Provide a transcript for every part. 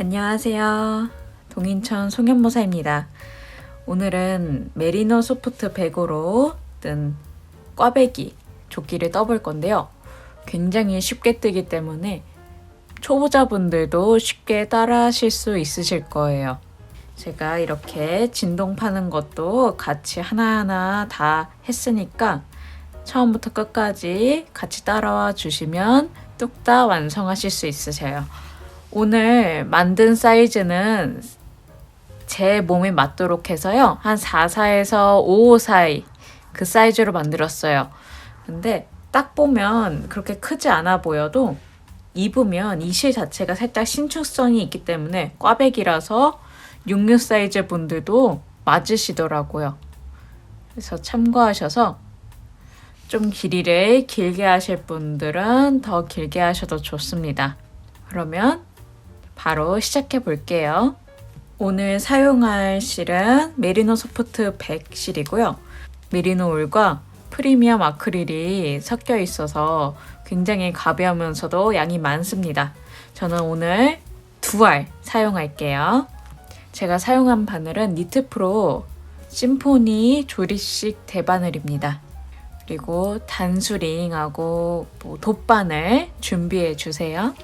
안녕하세요. 동인천 송현모사입니다. 오늘은 메리노 소프트 100으로 뜬 꽈배기 조끼를 떠볼 건데요. 굉장히 쉽게 뜨기 때문에 초보자분들도 쉽게 따라 하실 수 있으실 거예요. 제가 이렇게 진동 파는 것도 같이 하나하나 다 했으니까 처음부터 끝까지 같이 따라와 주시면 뚝딱 완성하실 수 있으세요. 오늘 만든 사이즈는 제 몸에 맞도록 해서요. 한 44에서 55 사이 그 사이즈로 만들었어요. 근데 딱 보면 그렇게 크지 않아 보여도 입으면 이 실 자체가 살짝 신축성이 있기 때문에 꽈배기라서 66 사이즈 분들도 맞으시더라고요. 그래서 참고하셔서 좀 길이를 길게 하실 분들은 더 길게 하셔도 좋습니다. 그러면 바로 시작해 볼게요. 오늘 사용할 실은 메리노 소프트 100 실이고요. 메리노 울과 프리미엄 아크릴이 섞여 있어서 굉장히 가벼우면서도 양이 많습니다. 저는 오늘 2알 사용할게요. 제가 사용한 바늘은 니트프로 심포니 조립식 대바늘입니다. 그리고 단수링하고 돗바늘 준비해 주세요.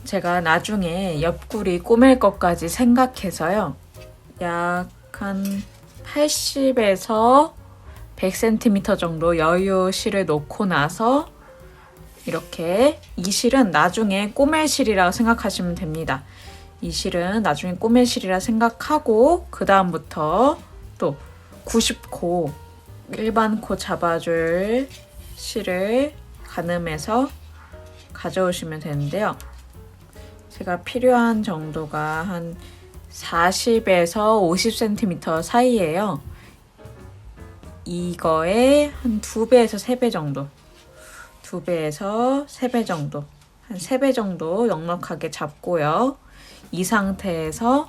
제가 나중에 옆구리 꼬맬 것까지 생각해서요. 약 한 80에서 100cm 정도 여유 실을 놓고 나서 이렇게 이 실은 나중에 꼬맬 실이라고 생각하시면 됩니다. 이 실은 나중에 꼬맬 실이라 생각하고 그 다음부터 또 90코 일반 코 잡아줄 실을 가늠해서 가져오시면 되는데요. 제가 필요한 정도가 한 40에서 50cm 사이예요. 이거에 한 2배에서 3배 정도. 2배에서 3배 정도. 한 3배 정도 넉넉하게 잡고요. 이 상태에서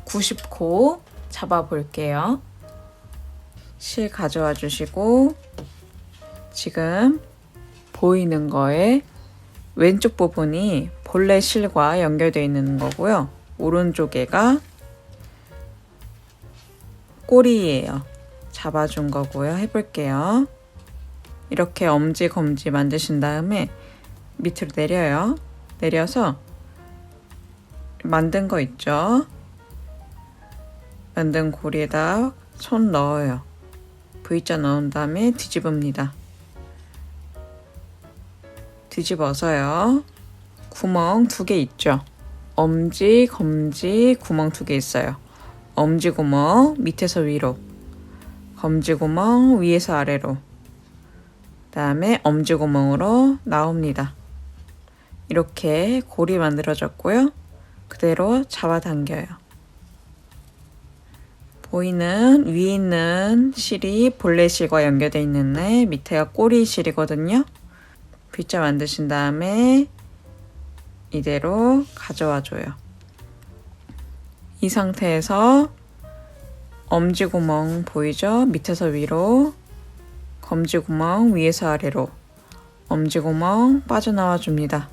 90코 잡아 볼게요. 실 가져와 주시고 지금 보이는 거에 왼쪽 부분이 본래 실과 연결되어 있는 거고요. 오른쪽에가 꼬리예요. 잡아준 거고요. 해볼게요. 이렇게 엄지 검지 만드신 다음에 밑으로 내려요. 내려서 만든 거 있죠? 만든 고리에다 손 넣어요. V자 넣은 다음에 뒤집읍니다. 뒤집어서요. 구멍 2개 있죠? 엄지, 검지 구멍 2개 있어요. 엄지 구멍 밑에서 위로, 검지 구멍 위에서 아래로, 그다음에 엄지 구멍으로 나옵니다. 이렇게 고리 만들어졌고요. 그대로 잡아당겨요. 보이는 위에 있는 실이 본래 실과 연결되어 있는데 밑에가 꼬리 실이거든요. V자 만드신 다음에 이대로 가져와 줘요. 이 상태에서 엄지구멍 보이죠? 밑에서 위로, 검지구멍 위에서 아래로, 엄지구멍 빠져나와 줍니다.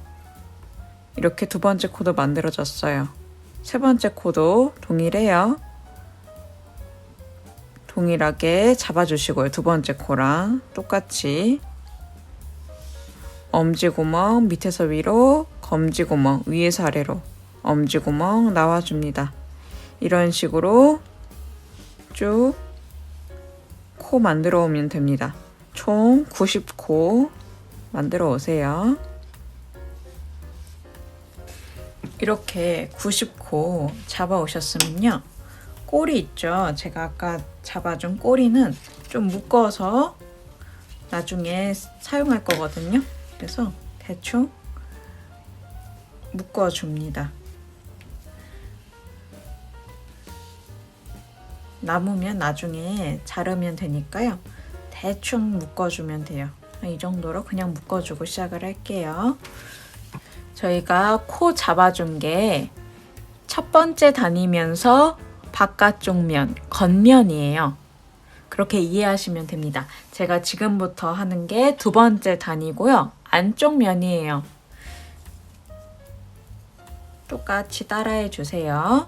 이렇게 2번째 코도 만들어졌어요. 3번째 코도 동일해요. 동일하게 잡아주시고요. 2번째 코랑 똑같이 엄지구멍 밑에서 위로, 검지구멍 위에서 아래로, 엄지구멍 나와줍니다. 이런 식으로 쭉 코 만들어 오면 됩니다. 총 90코 만들어 오세요. 이렇게 90코 잡아 오셨으면요. 꼬리 있죠? 제가 아까 잡아준 꼬리는 좀 묶어서 나중에 사용할 거거든요. 그래서 대충 묶어줍니다. 남으면 나중에 자르면 되니까요. 대충 묶어주면 돼요. 이 정도로 그냥 묶어주고 시작을 할게요. 저희가 코 잡아준 게 첫 번째 다니면서 바깥쪽 면, 겉면이에요. 그렇게 이해하시면 됩니다. 제가 지금부터 하는 게 두 번째 단이고요. 안쪽 면이에요. 똑같이 따라해 주세요.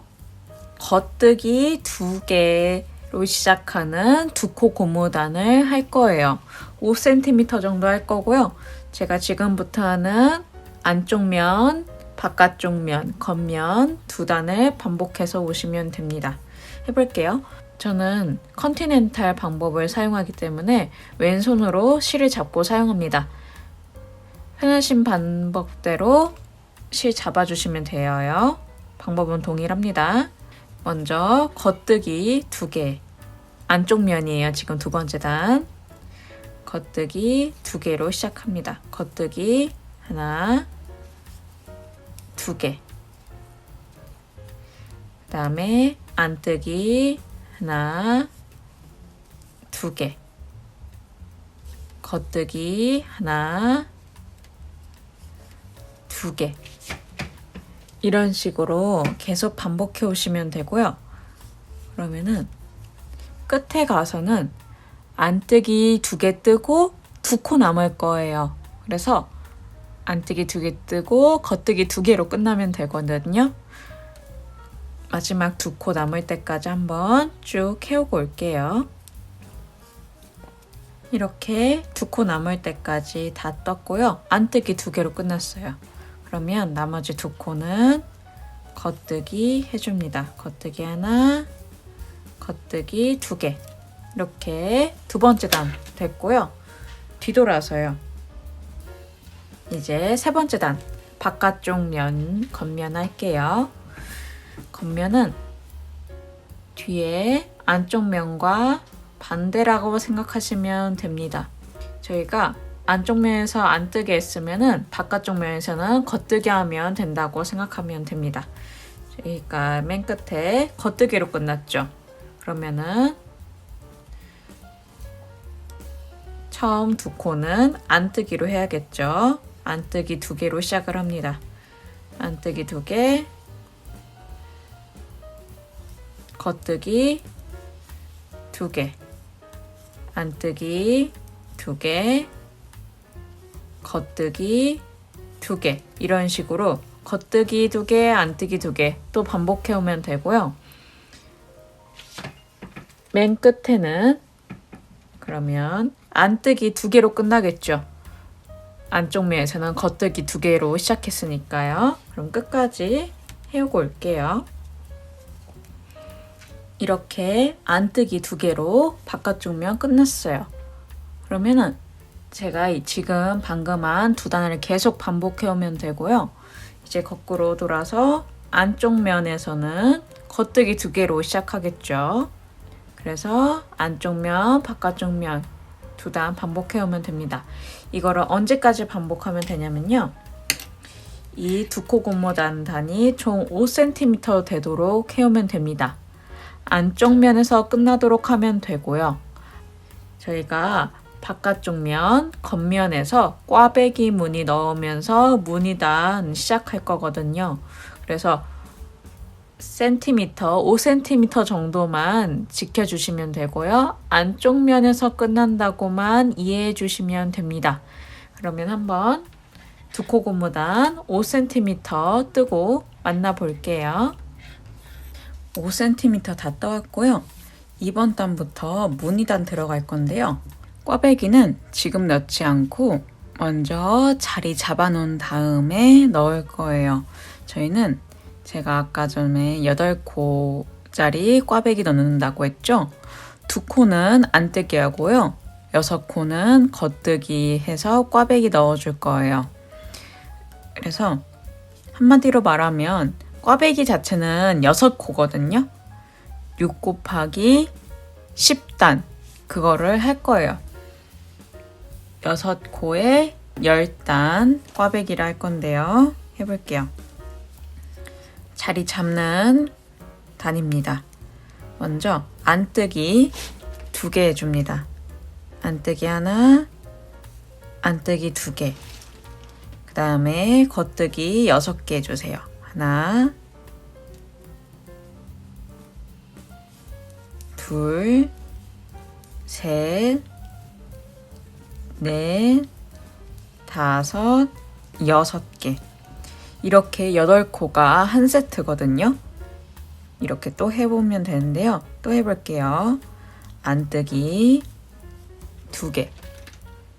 겉뜨기 2개로 시작하는 두 코 고무단을 할 거예요. 5cm 정도 할 거고요. 제가 지금부터 하는 안쪽 면, 바깥쪽 면, 겉면 두 단을 반복해서 오시면 됩니다. 해볼게요. 저는 컨티넨탈 방법을 사용하기 때문에 왼손으로 실을 잡고 사용합니다. 편하신 방법대로 실 잡아주시면 돼요. 방법은 동일합니다. 먼저 겉뜨기 2개, 안쪽 면이에요. 지금 두 번째 단. 겉뜨기 2개로 시작합니다. 겉뜨기 하나, 2개. 그 다음에 안뜨기 하나, 2개. 겉뜨기 하나, 2개. 이런 식으로 계속 반복해 오시면 되고요. 그러면은 끝에 가서는 안뜨기 2개 뜨고 2코 남을 거예요. 그래서 안뜨기 2개 뜨고 겉뜨기 2개로 끝나면 되거든요. 마지막 2코 남을 때까지 한번 쭉 해오고 올게요. 이렇게 2코 남을 때까지 다 떴고요. 안뜨기 2개로 끝났어요. 그러면 나머지 2코는 겉뜨기 해줍니다. 겉뜨기 하나, 겉뜨기 2개. 이렇게 두 번째 단 됐고요. 뒤돌아서요. 이제 세 번째 단, 바깥쪽 면, 겉면 할게요. 겉면은 뒤에 안쪽 면과 반대라고 생각하시면 됩니다. 저희가 안쪽 면에서 안뜨기 했으면은 바깥쪽 면에서는 겉뜨기 하면 된다고 생각하면 됩니다. 그러니까 맨 끝에 겉뜨기로 끝났죠. 그러면은 처음 2코는 안뜨기로 해야겠죠. 안뜨기 2개로 시작을 합니다. 안뜨기 2개, 겉뜨기 2개, 안뜨기 2개, 겉뜨기 2개. 이런 식으로 겉뜨기 2개, 안뜨기 2개 또 반복해 오면 되고요. 맨 끝에는 그러면 안뜨기 2개로 끝나겠죠. 안쪽 면에서는 겉뜨기 2개로 시작했으니까요. 그럼 끝까지 해오고 올게요. 이렇게 안뜨기 2개로 바깥쪽 면 끝났어요. 그러면은 제가 지금 방금 한 2단을 계속 반복해 오면 되고요. 이제 거꾸로 돌아서 안쪽 면에서는 겉뜨기 2개로 시작하겠죠. 그래서 안쪽 면, 바깥쪽 면 2단 반복해 오면 됩니다. 이거를 언제까지 반복하면 되냐면요. 이 2코 고무단 단이 총 5cm 되도록 해오면 됩니다. 안쪽 면에서 끝나도록 하면 되고요. 저희가 바깥쪽 면, 겉면에서 꽈배기 무늬 넣으면서 무늬단 시작할 거거든요. 그래서 5cm 정도만 지켜주시면 되고요. 안쪽 면에서 끝난다고만 이해해 주시면 됩니다. 그러면 한번 2코 고무단 5cm 뜨고 만나볼게요. 5cm 다 떠왔고요. 이번 단부터 무늬단 들어갈 건데요. 꽈배기는 지금 넣지 않고 먼저 자리 잡아놓은 다음에 넣을 거예요. 저희는 제가 아까 전에 8코짜리 꽈배기 넣는다고 했죠? 2코는 안뜨기 하고요. 6코는 겉뜨기 해서 꽈배기 넣어줄 거예요. 그래서 한마디로 말하면 꽈배기 자체는 6코거든요. 6 곱하기 10단 그거를 할 거예요. 6코에 10단 꽈배기를 할 건데요. 해볼게요. 자리 잡는 단입니다. 먼저 안뜨기 2개 해줍니다. 안뜨기 하나, 안뜨기 2개. 그 다음에 겉뜨기 6개 해주세요. 하나, 둘, 셋, 넷, 다섯, 6개. 이렇게 8코가 한 세트거든요. 이렇게 또 해보면 되는데요. 또 해볼게요. 안뜨기 2개.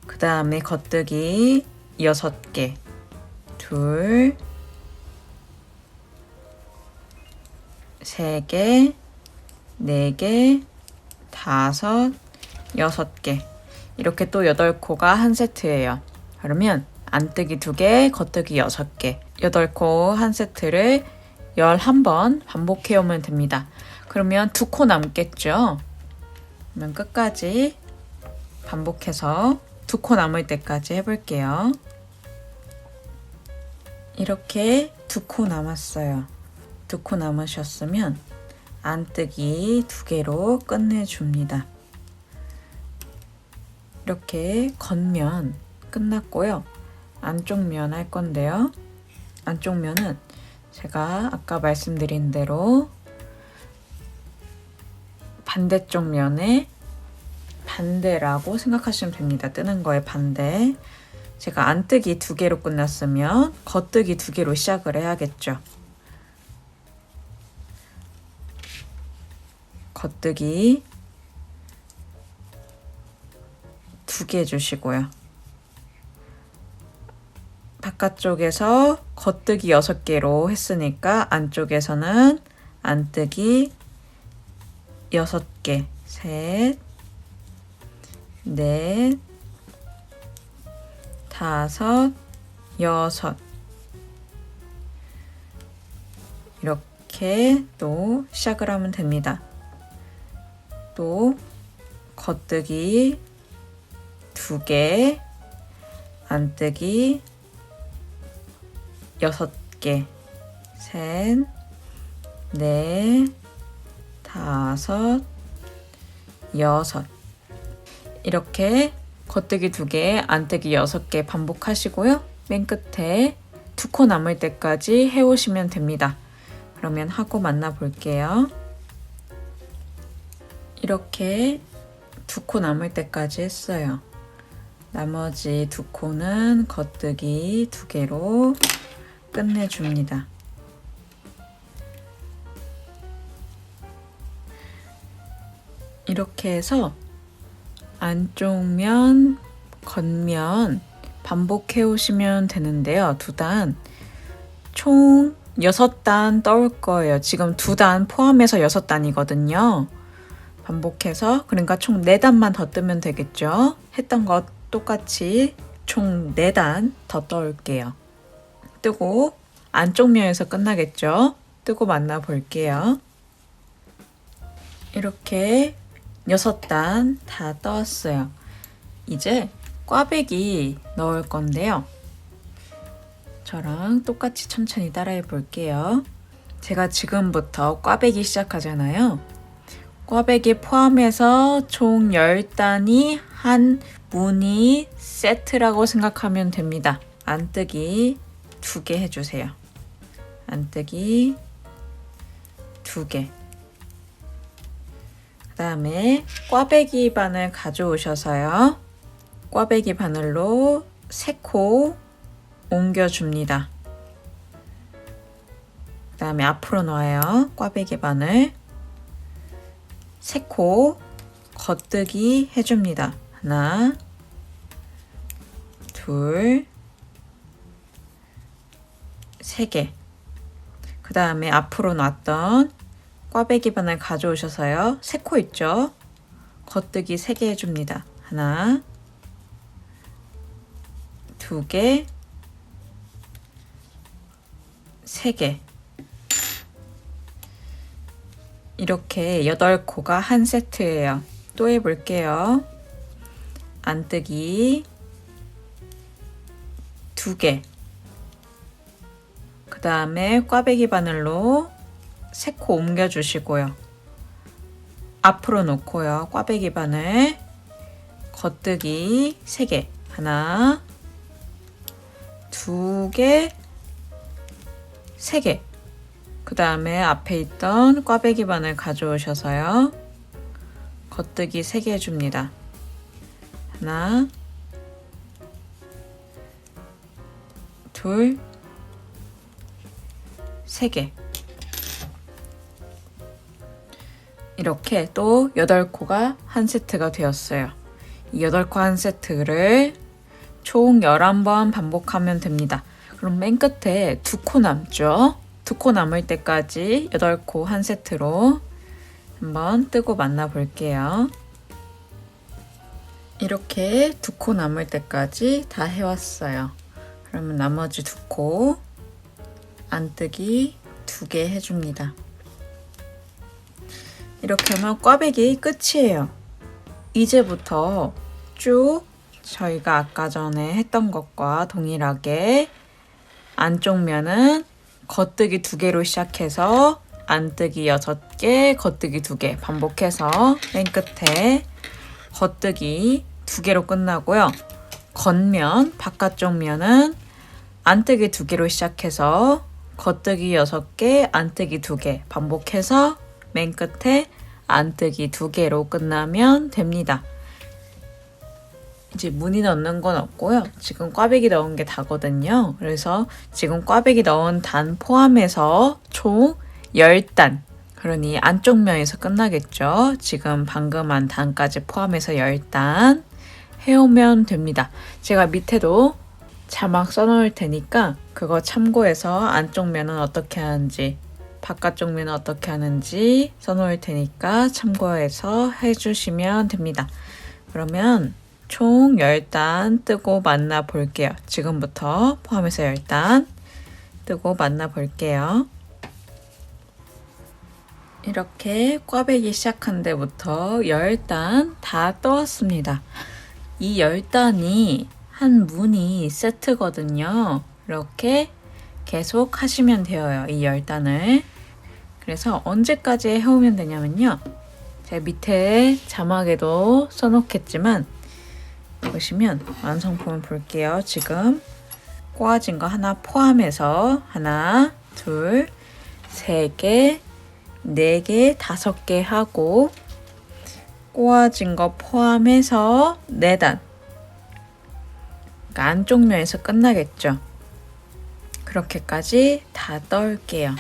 그 다음에 겉뜨기 6개. 둘, 3개, 4개, 5, 6개. 이렇게 또 8코가 한 세트예요. 그러면 안뜨기 2개, 겉뜨기 6개. 8코 한 세트를 11번 반복해 오면 됩니다. 그러면 2코 남겠죠? 그러면 끝까지 반복해서 2코 남을 때까지 해볼게요. 이렇게 2코 남았어요. 2코 남으셨으면 안뜨기 2개로 끝내줍니다. 이렇게 겉면 끝났고요. 안쪽 면 할 건데요. 안쪽 면은 제가 아까 말씀드린 대로 반대쪽 면의 반대라고 생각하시면 됩니다. 뜨는 거의 반대. 제가 안뜨기 2개로 끝났으면 겉뜨기 2개로 시작을 해야겠죠. 겉뜨기 2개 해주시고요. 바깥쪽에서 겉뜨기 6개로 했으니까 안쪽에서는 안뜨기 6개, 셋, 넷, 5, 6 이렇게 또 시작을 하면 됩니다. 또 겉뜨기 2개, 안뜨기 6개, 셋, 넷, 5, 6 이렇게 겉뜨기 2개, 안뜨기 6개 반복하시고요. 맨 끝에 2코 남을 때까지 해오시면 됩니다. 그러면 하고 만나 볼게요. 이렇게 2코 남을 때까지 했어요. 나머지 2코는 겉뜨기 2개로 끝내줍니다. 이렇게 해서 안쪽 면, 겉면 반복해 오시면 되는데요. 2단 총 6단 떠올 거예요. 지금 2단 포함해서 6단이거든요. 반복해서 그러니까 총 4단만 더 뜨면 되겠죠. 했던 것 똑같이 총 4단 더 떠올게요. 뜨고 안쪽 면에서 끝나겠죠. 뜨고 만나 볼게요. 이렇게 6단 다 떴어요. 이제 꽈배기 넣을 건데요. 저랑 똑같이 천천히 따라해 볼게요. 제가 지금부터 꽈배기 시작하잖아요. 꽈배기 포함해서 총 10단이 한 무늬 세트라고 생각하면 됩니다. 안뜨기 2개 해주세요. 안뜨기 2개. 그 다음에 꽈배기 바늘 가져오셔서요. 꽈배기 바늘로 3코 옮겨줍니다. 그 다음에 앞으로 놓아요. 꽈배기 바늘 3코 겉뜨기 해줍니다. 하나, 둘, 3개. 그 다음에 앞으로 놨던 꽈배기 바늘 가져오셔서요. 3코 있죠? 겉뜨기 3개 해줍니다. 하나, 2개, 3개. 이렇게 8코가 한 세트예요. 또 해볼게요. 안뜨기 2개. 그 다음에 꽈배기 바늘로 3코 옮겨주시고요. 앞으로 놓고요. 꽈배기 바늘 겉뜨기 3개. 하나, 2개, 3개. 그 다음에 앞에 있던 꽈배기 바늘 가져오셔서요. 겉뜨기 3개 해줍니다. 하나, 둘, 3개. 이렇게 또 8코가 한 세트가 되었어요. 이 8코 한 세트를 총 11번 반복하면 됩니다. 그럼 맨 끝에 2코 남죠? 2코 남을 때까지 8코 한 세트로 한번 뜨고 만나 볼게요. 이렇게 2코 남을 때까지 다 해왔어요. 그러면 나머지 2코 안뜨기 2개 해줍니다. 이렇게 하면 꽈배기 끝이에요. 이제부터 쭉 저희가 아까 전에 했던 것과 동일하게 안쪽 면은 겉뜨기 2개로 시작해서 안뜨기 6개, 겉뜨기 2개 반복해서 맨 끝에 겉뜨기 2개로 끝나고요. 겉면, 바깥쪽 면은 안뜨기 2개로 시작해서 겉뜨기 6개, 안뜨기 2개 반복해서 맨 끝에 안뜨기 2개로 끝나면 됩니다. 이제 무늬 넣는 건 없고요. 지금 꽈배기 넣은 게 다거든요. 그래서 지금 꽈배기 넣은 단 포함해서 총 10단. 그러니 안쪽 면에서 끝나겠죠. 지금 방금 한 단까지 포함해서 10단 해오면 됩니다. 제가 밑에도 자막 써놓을 테니까 그거 참고해서 안쪽 면은 어떻게 하는지 바깥쪽 면은 어떻게 하는지 써놓을 테니까 참고해서 해주시면 됩니다. 그러면 총 10단 뜨고 만나 볼게요. 지금부터 포함해서 10단 뜨고 만나 볼게요. 이렇게 꽈배기 시작한 데부터 10단 다 떠왔습니다. 이 10단이 한 무늬 세트거든요. 이렇게 계속 하시면 돼요. 이 10단을. 그래서 언제까지 해오면 되냐면요. 제가 밑에 자막에도 써놓겠지만 보시면 완성품을 볼게요. 지금 꼬아진 거 하나 포함해서 하나, 둘, 3개, 4개, 5개 하고 꼬아진 거 포함해서 4단. 그러니까 안쪽 면에서 끝나겠죠. 그렇게까지 다 떠올게요.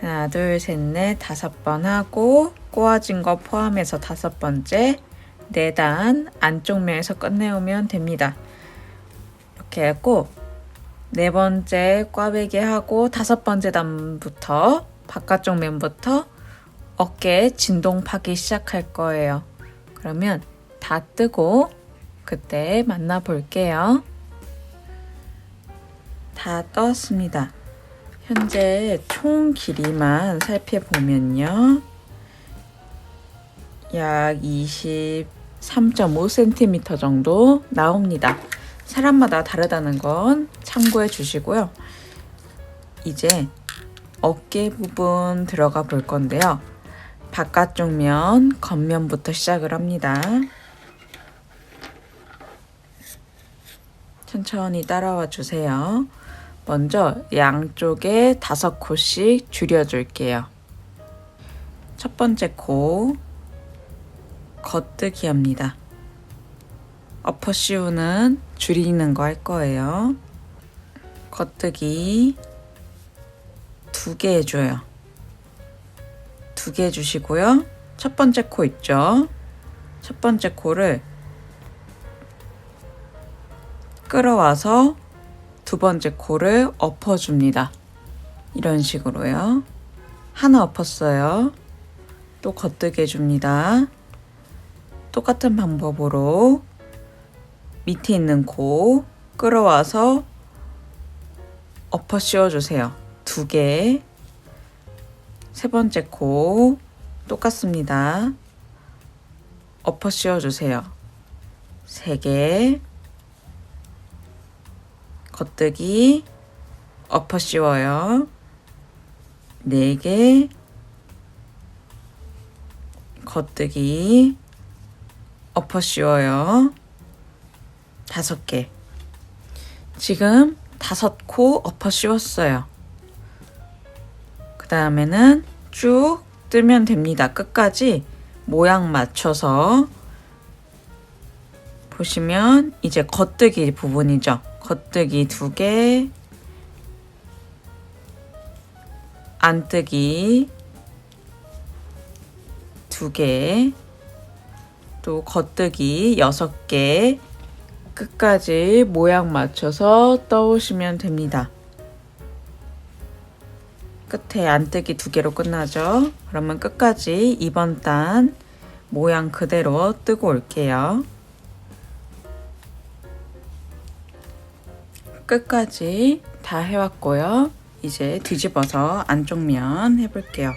하나, 둘, 셋, 넷, 5번 하고 꼬아진 거 포함해서 5번째 4단 안쪽 면에서 끝내오면 됩니다. 이렇게 하고 4번째 꽈배기 하고 5번째 단부터 바깥쪽 면부터 어깨 진동 파기 시작할 거예요. 그러면 다 뜨고 그때 만나 볼게요. 다 떴습니다. 현재 총 길이만 살펴보면요. 약 23.5cm 정도 나옵니다. 사람마다 다르다는 건 참고해 주시고요. 이제 어깨 부분 들어가 볼 건데요. 바깥쪽 면, 겉면부터 시작을 합니다. 천천히 따라와 주세요. 먼저 양쪽에 5코씩 줄여줄게요. 첫 번째 코, 겉뜨기 합니다. 엎어 씌우는 줄이는 거 할 거예요. 겉뜨기 2개 해줘요. 2개 해주시고요. 첫 번째 코 있죠? 첫 번째 코를 끌어와서 두 번째 코를 엎어줍니다. 이런 식으로요. 하나 엎었어요. 또 겉뜨기 해줍니다. 똑같은 방법으로 밑에 있는 코 끌어와서 엎어 씌워주세요. 2개. 세 번째 코 똑같습니다. 엎어 씌워주세요. 3개. 겉뜨기 엎어 씌워요. 4개. 겉뜨기 엎어 씌워요. 5개. 지금 5코 엎어 씌웠어요. 그 다음에는 쭉 뜨면 됩니다. 끝까지 모양 맞춰서 보시면 이제 겉뜨기 부분이죠. 겉뜨기 2개, 안뜨기 2개, 또 겉뜨기 6개, 끝까지 모양 맞춰서 떠오시면 됩니다. 끝에 안뜨기 2개로 끝나죠. 그러면 끝까지 2번 단 모양 그대로 뜨고 올게요. 끝까지 다 해왔고요. 이제 뒤집어서 안쪽 면 해볼게요.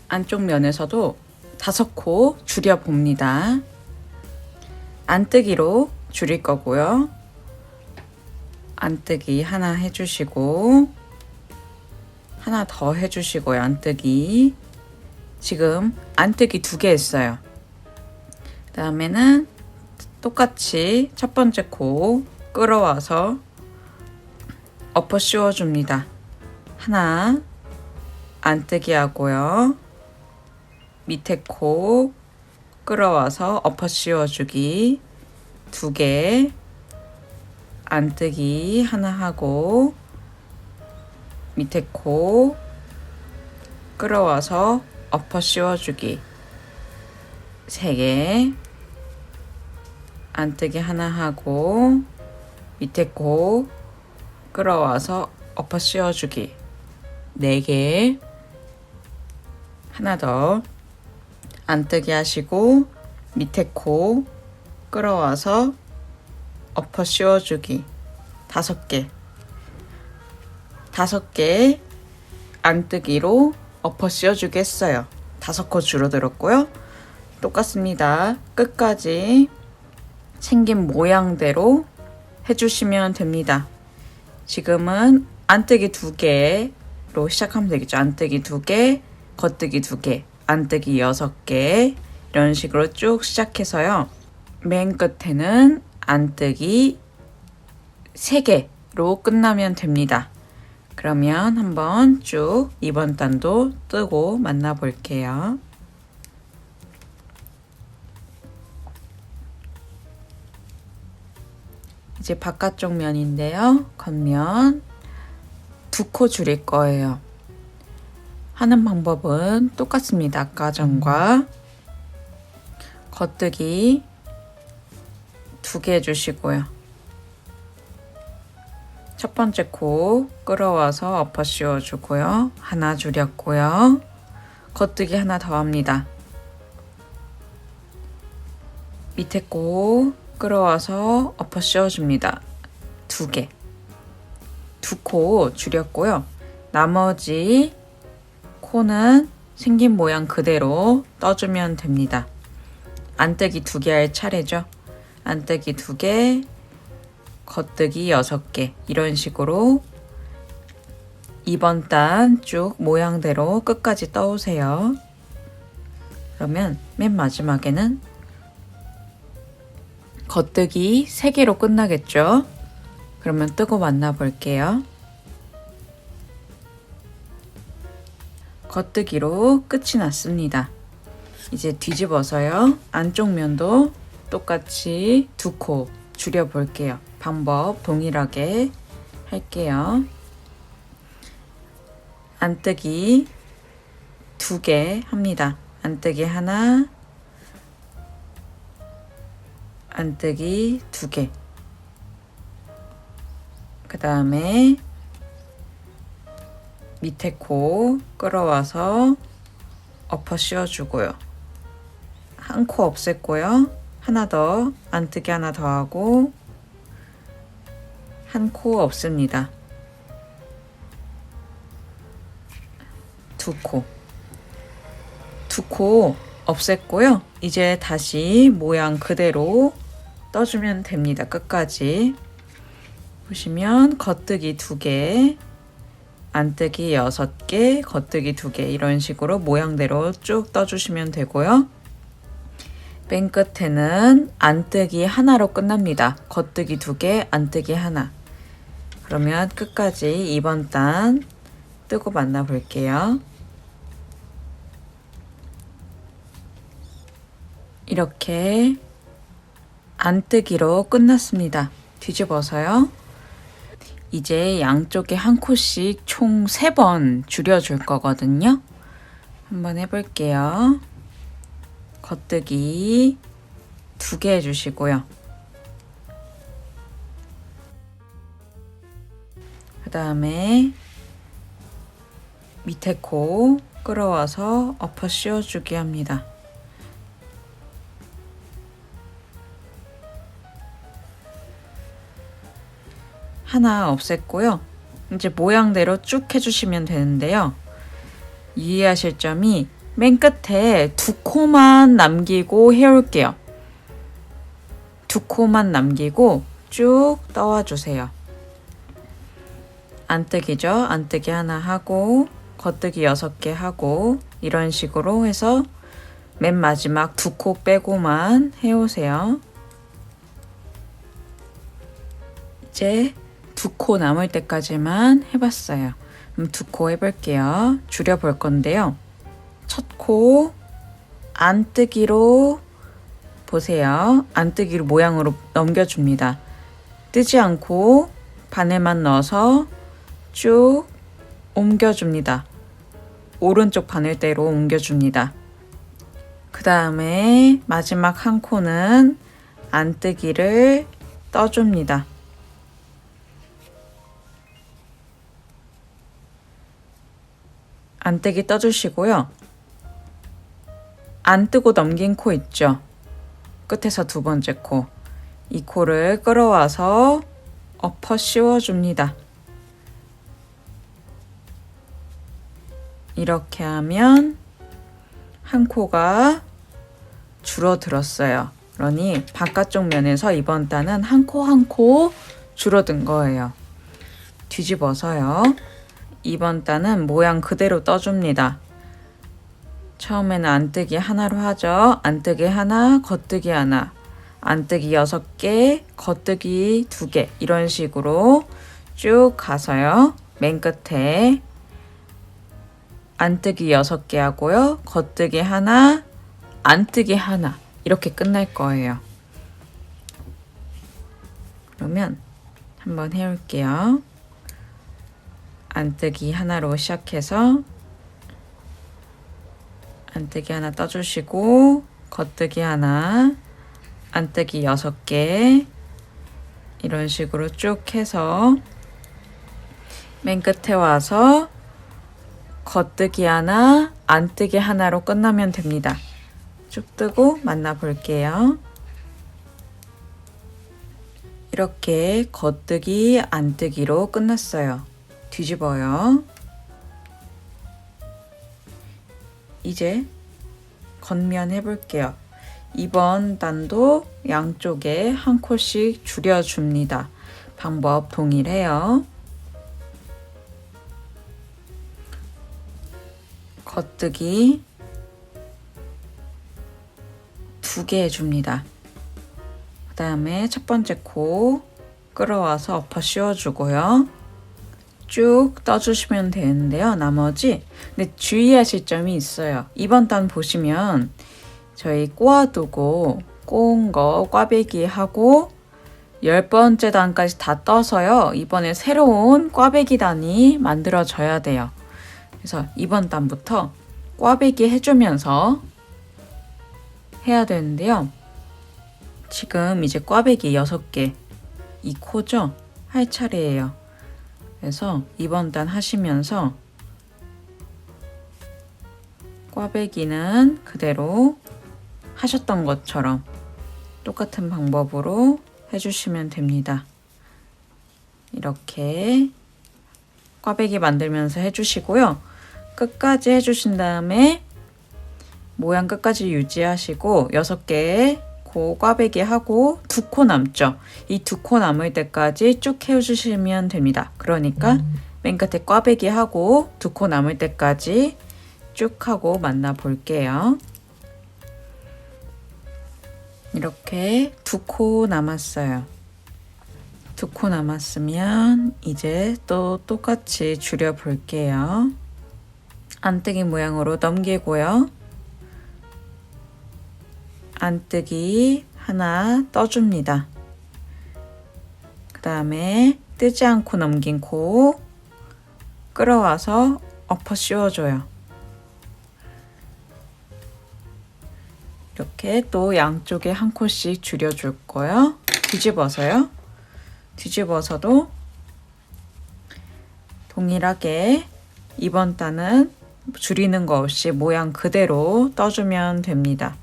안쪽 면에서도 5코 줄여봅니다. 안뜨기로 줄일 거고요. 안뜨기 하나 해주시고 하나 더 해주시고요. 안뜨기 지금 안뜨기 2개 했어요. 그 다음에는 똑같이 첫 번째 코 끌어와서 엎어 씌워줍니다. 하나 안뜨기 하고요. 밑에 코 끌어와서 엎어 씌워주기 2개, 안뜨기 하나 하고 밑에 코 끌어와서 엎어 씌워주기 3개, 안뜨기 하나 하고 밑에 코 끌어와서 엎어 씌워주기 4개, 하나 더 안뜨기 하시고 밑에 코 끌어와서 엎어 씌워주기 5개, 5개 안뜨기로 엎어 씌워주기 했어요. 5코 줄어들었고요. 똑같습니다. 끝까지 생긴 모양대로 해주시면 됩니다. 지금은 안뜨기 2개로 시작하면 되겠죠. 안뜨기 2개, 겉뜨기 2개, 안뜨기 6개 이런 식으로 쭉 시작해서요. 맨 끝에는 안뜨기 3개로 끝나면 됩니다. 그러면 한번 쭉 2번 단도 뜨고 만나볼게요. 이제 바깥쪽 면인데요. 겉면 2코 줄일 거예요. 하는 방법은 똑같습니다. 아까 전과 겉뜨기 2개 해주시고요. 첫 번째 코 끌어와서 엎어 씌워주고요. 하나 줄였고요. 겉뜨기 하나 더 합니다. 밑에 코 끌어와서 엎어 씌워줍니다. 2개. 2코 줄였고요. 나머지 코는 생긴 모양 그대로 떠주면 됩니다. 안뜨기 2개 할 차례죠. 안뜨기 2개, 겉뜨기 6개 이런 식으로 2번 단 쭉 모양대로 끝까지 떠오세요. 그러면 맨 마지막에는 겉뜨기 3개로 끝나겠죠. 그러면 뜨고 만나볼게요. 겉뜨기로 끝이 났습니다. 이제 뒤집어서요. 안쪽 면도 똑같이 2코 줄여볼게요. 방법 동일하게 할게요. 안뜨기 2개 합니다. 안뜨기 하나, 안뜨기 2개. 그 다음에 밑에 코 끌어와서 엎어 씌워주고요. 한 코 없앴고요. 하나 더 안뜨기 하나 더 하고 한 코 없습니다. 2코. 2코 없앴고요. 이제 다시 모양 그대로 떠주면 됩니다. 끝까지. 보시면 겉뜨기 2개, 안뜨기 6개, 겉뜨기 2개 이런 식으로 모양대로 쭉 떠주시면 되고요. 맨 끝에는 안뜨기 하나로 끝납니다. 겉뜨기 2개, 안뜨기 하나. 그러면 끝까지 2번 단 뜨고 만나볼게요. 이렇게 안뜨기로 끝났습니다. 뒤집어서요. 이제 양쪽에 한 코씩 총 3번 줄여줄 거거든요. 한번 해볼게요. 겉뜨기 2개 해주시고요. 그 다음에 밑에 코 끌어와서 엎어 씌워주기 합니다. 하나 없앴고요. 이제 모양대로 쭉 해주시면 되는데요. 유의하실 점이 맨 끝에 2코만 남기고 해올게요. 2코만 남기고 쭉 떠와주세요. 안뜨기죠. 안뜨기 하나 하고 겉뜨기 6개 하고 이런 식으로 해서 맨 마지막 2코 빼고만 해오세요. 이제 2코 남을 때까지만 해봤어요. 그럼 2코 해볼게요. 줄여볼 건데요. 첫 코 안뜨기로 보세요. 안뜨기로 모양으로 넘겨줍니다. 뜨지 않고 바늘만 넣어서 쭉 옮겨줍니다. 오른쪽 바늘대로 옮겨줍니다. 그 다음에 마지막 한 코는 안뜨기를 떠줍니다. 안뜨기 떠주시고요. 안 뜨고 넘긴 코 있죠? 끝에서 2번째 코. 이 코를 끌어와서 엎어 씌워줍니다. 이렇게 하면 한 코가 줄어들었어요. 그러니 바깥쪽 면에서 이번 단은 한 코 한 코 줄어든 거예요. 뒤집어서요. 이번 단은 모양 그대로 떠줍니다. 처음에는 안뜨기 하나로 하죠. 안뜨기 하나, 겉뜨기 하나, 안뜨기 6개, 겉뜨기 2개 이런 식으로 쭉 가서요. 맨 끝에 안뜨기 6개 하고요. 겉뜨기 하나, 안뜨기 하나 이렇게 끝날 거예요. 그러면 한번 해볼게요. 안뜨기 하나로 시작해서 안뜨기 하나 떠주시고 겉뜨기 하나, 안뜨기 6개 이런 식으로 쭉 해서 맨 끝에 와서 겉뜨기 하나, 안뜨기 하나로 끝나면 됩니다. 쭉 뜨고 만나 볼게요. 이렇게 겉뜨기, 안뜨기로 끝났어요. 뒤집어요. 이제 겉면 해볼게요. 이번 단도 양쪽에 한 코씩 줄여줍니다. 방법 동일해요. 겉뜨기 2개 해줍니다. 그 다음에 첫 번째 코 끌어와서 엎어 씌워주고요. 쭉 떠주시면 되는데요. 나머지 근데 주의하실 점이 있어요. 이번 단 보시면 저희 꼬아두고 꼬은 거 꽈배기 하고 10번째 단까지 다 떠서요. 이번에 새로운 꽈배기 단이 만들어져야 돼요. 그래서 이번 단부터 꽈배기 해주면서 해야 되는데요. 지금 이제 꽈배기 6개 이 코죠? 할 차례예요. 그래서 이번 단 하시면서 꽈배기는 그대로 하셨던 것처럼 똑같은 방법으로 해주시면 됩니다. 이렇게 꽈배기 만들면서 해주시고요. 끝까지 해주신 다음에 모양 끝까지 유지하시고 6개의 코 꽈배기 하고 2코 남죠. 이 2코 남을 때까지 쭉 해주시면 됩니다. 그러니까 맨 끝에 꽈배기 하고 2코 남을 때까지 쭉 하고 만나 볼게요. 이렇게 2코 남았어요. 2코 남았으면 이제 또 똑같이 줄여 볼게요. 안뜨기 모양으로 넘기고요. 안뜨기 하나 떠줍니다. 그 다음에 뜨지 않고 넘긴 코 끌어와서 엎어 씌워줘요. 이렇게 또 양쪽에 한 코씩 줄여줄 거예요. 뒤집어서요. 뒤집어서도 동일하게 이번 단은 줄이는 거 없이 모양 그대로 떠주면 됩니다.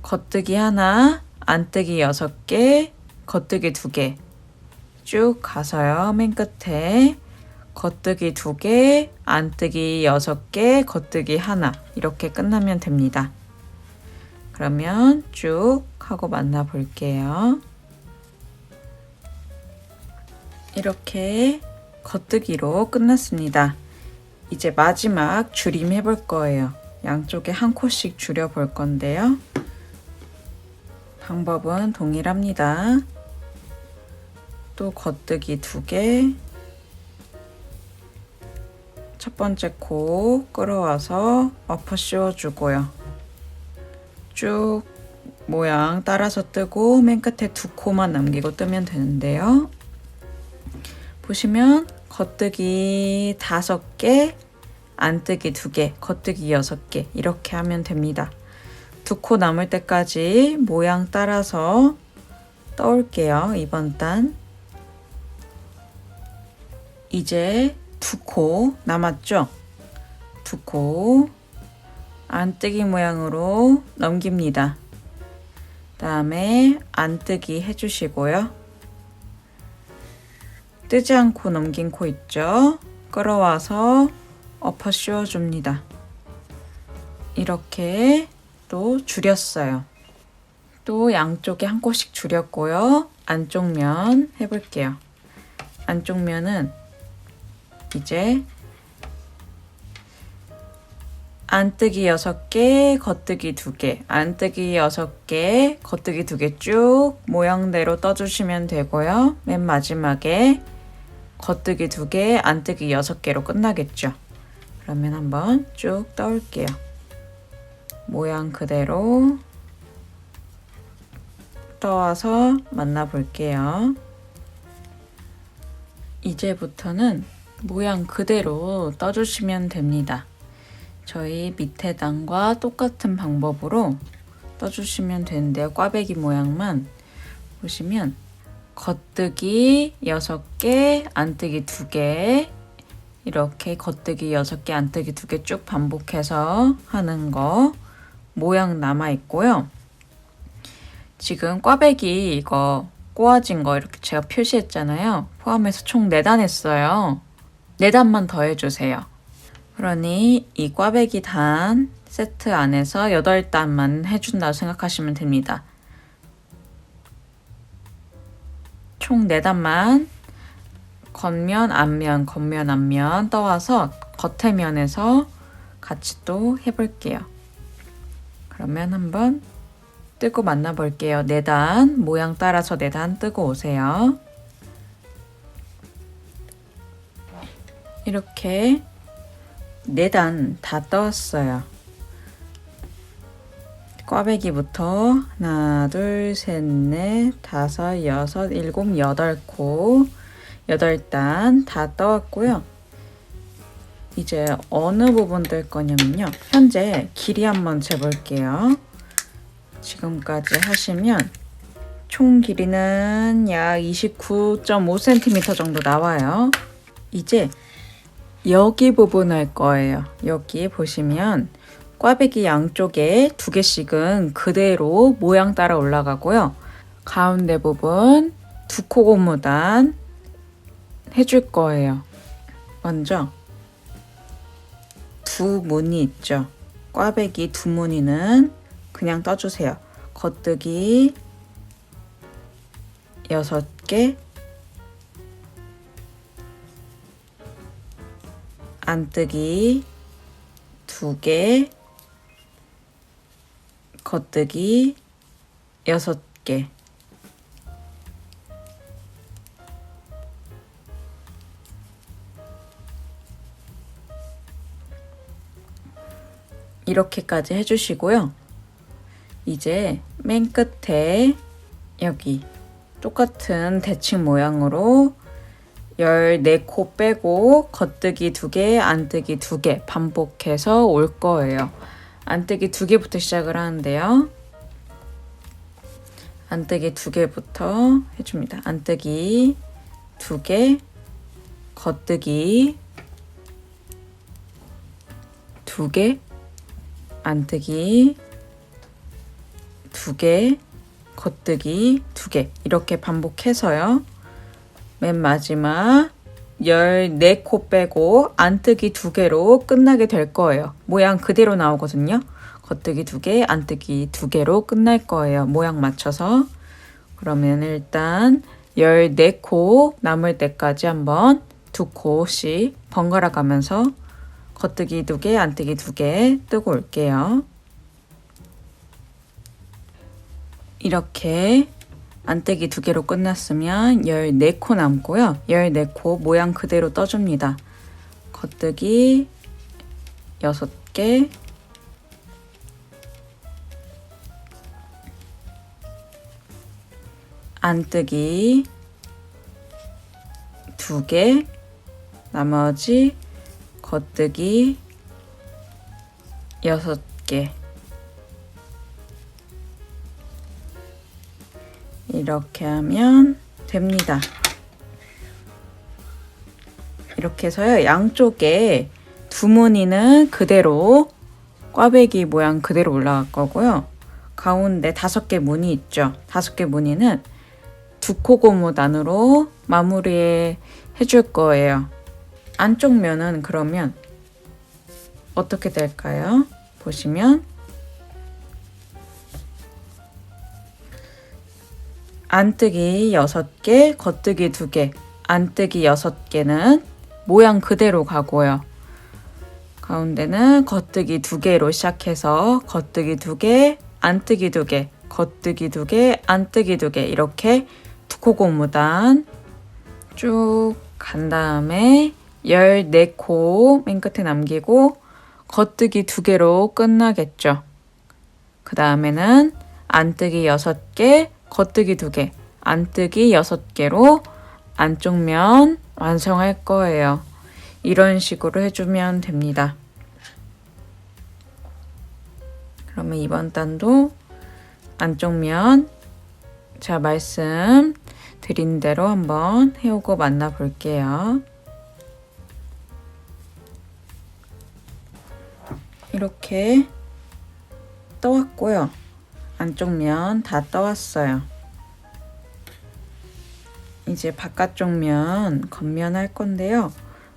겉뜨기 하나, 안뜨기 6개, 겉뜨기 2개 쭉 가서요. 맨 끝에 겉뜨기 2개, 안뜨기 6개, 겉뜨기 하나 이렇게 끝나면 됩니다. 그러면 쭉 하고 만나 볼게요. 이렇게 겉뜨기로 끝났습니다. 이제 마지막 줄임 해볼 거예요. 양쪽에 한 코씩 줄여 볼 건데요. 방법은 동일합니다. 또 겉뜨기 2개, 첫 번째 코 끌어와서 엎어 씌워주고요. 쭉 모양 따라서 뜨고 맨 끝에 2코만 남기고 뜨면 되는데요. 보시면 겉뜨기 5개, 안뜨기 2개, 겉뜨기 6개 이렇게 하면 됩니다. 2코 남을 때까지 모양 따라서 떠올게요. 이번 단 이제 2코 남았죠? 2코 안뜨기 모양으로 넘깁니다. 다음에 안뜨기 해주시고요. 뜨지 않고 넘긴 코 있죠? 끌어와서 엎어 씌워줍니다. 이렇게 또 줄였어요. 또 양쪽에 한 코씩 줄였고요. 안쪽 면 해볼게요. 안쪽 면은 이제 안뜨기 6개, 겉뜨기 2개, 안뜨기 6개, 겉뜨기 2개 쭉 모양대로 떠주시면 되고요. 맨 마지막에 겉뜨기 2개, 안뜨기 6개로 끝나겠죠. 그러면 한번 쭉 떠올게요. 모양 그대로 떠와서 만나 볼게요. 이제부터는 모양 그대로 떠주시면 됩니다. 저희 밑에 단과 똑같은 방법으로 떠주시면 되는데요. 꽈배기 모양만 보시면 겉뜨기 6개, 안뜨기 2개 이렇게 겉뜨기 6개, 안뜨기 2개 쭉 반복해서 하는 거 모양 남아 있고요. 지금 꽈배기 이거 꼬아진 거 이렇게 제가 표시했잖아요. 포함해서 총 4단 했어요. 4단만 더 해주세요. 그러니 이 꽈배기 단 세트 안에서 8단만 해준다고 생각하시면 됩니다. 총 4단만 겉면, 앞면, 겉면, 앞면 떠와서 겉에 면에서 같이 또 해볼게요. 그러면 한번 뜨고 만나볼게요. 4단 모양 따라서 4단 뜨고 오세요. 이렇게 4단 다 떠왔어요. 꽈배기부터 하나, 둘, 셋, 넷, 다섯, 여섯, 일곱, 8코 8단 다 떠왔고요. 이제 어느 부분 뜰 거냐면요. 현재 길이 한번 재볼게요. 지금까지 하시면 총 길이는 약 29.5cm 정도 나와요. 이제 여기 부분 할 거예요. 여기 보시면 꽈배기 양쪽에 2개씩은 그대로 모양 따라 올라가고요. 가운데 부분 2코 고무단 해줄 거예요. 먼저 두 무늬 있죠. 꽈배기 두 무늬는 그냥 떠주세요. 겉뜨기 6개, 안뜨기 2개, 겉뜨기 6개. 이렇게까지 해주시고요. 이제 맨 끝에 여기 똑같은 대칭 모양으로 14코 빼고 겉뜨기 2개, 안뜨기 2개 반복해서 올 거예요. 안뜨기 2개부터 시작을 하는데요. 안뜨기 2개부터 해줍니다. 안뜨기 2개, 겉뜨기 2개, 안뜨기 2개, 겉뜨기 2개 이렇게 반복해서요. 맨 마지막 14코 빼고 안뜨기 2개로 끝나게 될 거예요. 모양 그대로 나오거든요. 겉뜨기 2개, 안뜨기 2개로 끝날 거예요. 모양 맞춰서. 그러면 일단 14코 남을 때까지 한번 2코씩 번갈아 가면서 겉뜨기 2개, 안뜨기 2개 뜨고 올게요. 이렇게 안뜨기 2개로 끝났으면 14코 남고요. 14코 모양 그대로 떠줍니다. 겉뜨기 6개, 안뜨기 2개, 나머지 겉뜨기 6개 이렇게 하면 됩니다. 이렇게 해서요. 양쪽에 두 무늬는 그대로 꽈배기 모양 그대로 올라갈 거고요. 가운데 5개 무늬 있죠. 5개 무늬는 2코 고무단으로 마무리 해줄 거예요. 안쪽 면은 그러면 어떻게 될까요? 보시면 안뜨기 6개, 겉뜨기 2개, 안뜨기 6개는 모양 그대로 가고요. 가운데는 겉뜨기 2개로 시작해서 겉뜨기 2개, 안뜨기 2개, 겉뜨기 2개, 안뜨기 2개 이렇게 2코 고무단 쭉 간 다음에 14코 맨 끝에 남기고 겉뜨기 2개로 끝나겠죠. 그 다음에는 안뜨기 6개, 겉뜨기 2개, 안뜨기 6개로 안쪽 면 완성할 거예요. 이런 식으로 해주면 됩니다. 그러면 이번 단도 안쪽 면 제가 말씀드린 대로 한번 해오고 만나볼게요. 이렇게 떠왔고요. 안쪽 면 다 떠왔어요. 이제 바깥쪽 면 겉면 할 건데요.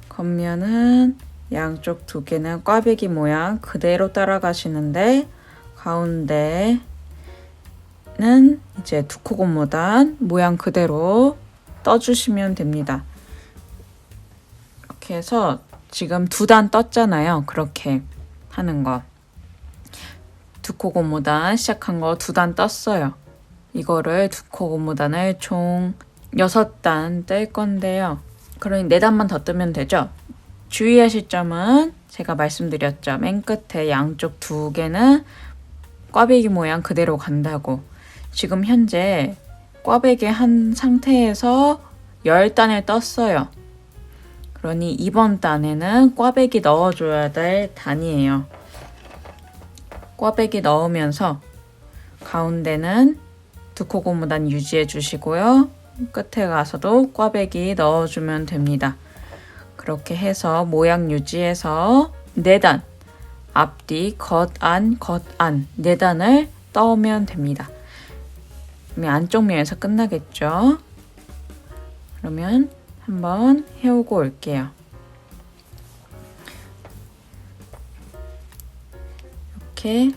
겉면은 양쪽 2개는 꽈배기 모양 그대로 따라가시는데 가운데는 이제 2코 고무단 모양 그대로 떠주시면 됩니다. 이렇게 해서 지금 2단 떴잖아요. 그렇게 하는 거. 2코 고무단 시작한 거 2단 떴어요. 이거를 2코 고무단을 총 6단 뜰 건데요. 그러니 4단만 더 뜨면 되죠. 주의하실 점은 제가 말씀드렸죠. 맨 끝에 양쪽 2개는 꽈배기 모양 그대로 간다고. 지금 현재 꽈배기 한 상태에서 10단을 떴어요. 그러니 이번 단에는 꽈배기 넣어줘야 될 단이에요. 꽈배기 넣으면서 가운데는 2코 고무단 유지해 주시고요. 끝에 가서도 꽈배기 넣어주면 됩니다. 그렇게 해서 모양 유지해서 4단 앞뒤 겉안 겉안 4단을 떠오면 됩니다. 그러면 안쪽 면에서 끝나겠죠. 그러면 한번 해오고 올게요. 이렇게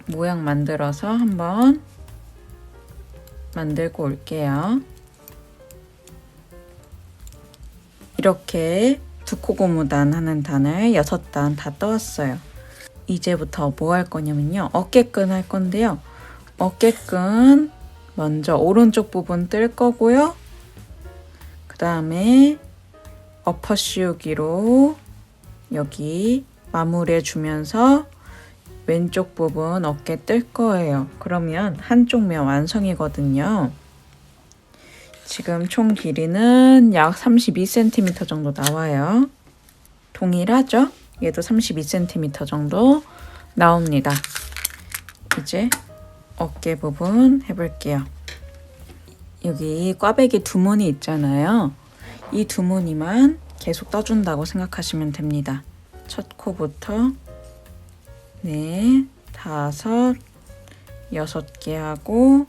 모양 만들어서 한번 만들고 올게요. 이렇게 2코 고무단 하는 단을 6단 다 떠왔어요. 이제부터 뭐 할 거냐면요. 어깨끈 할 건데요. 어깨끈 먼저 오른쪽 부분 뜰 거고요. 그 다음에 엎어 씌우기로 여기 마무리해 주면서 왼쪽 부분 어깨 뜰 거예요. 그러면 한쪽 면 완성이거든요. 지금 총 길이는 약 32cm 정도 나와요. 동일하죠? 얘도 32cm 정도 나옵니다. 이제 어깨 부분 해볼게요. 여기 꽈배기 두 무늬 있잖아요. 이 두 무늬만 계속 떠준다고 생각하시면 됩니다. 첫 코부터 4, 5, 6개 하고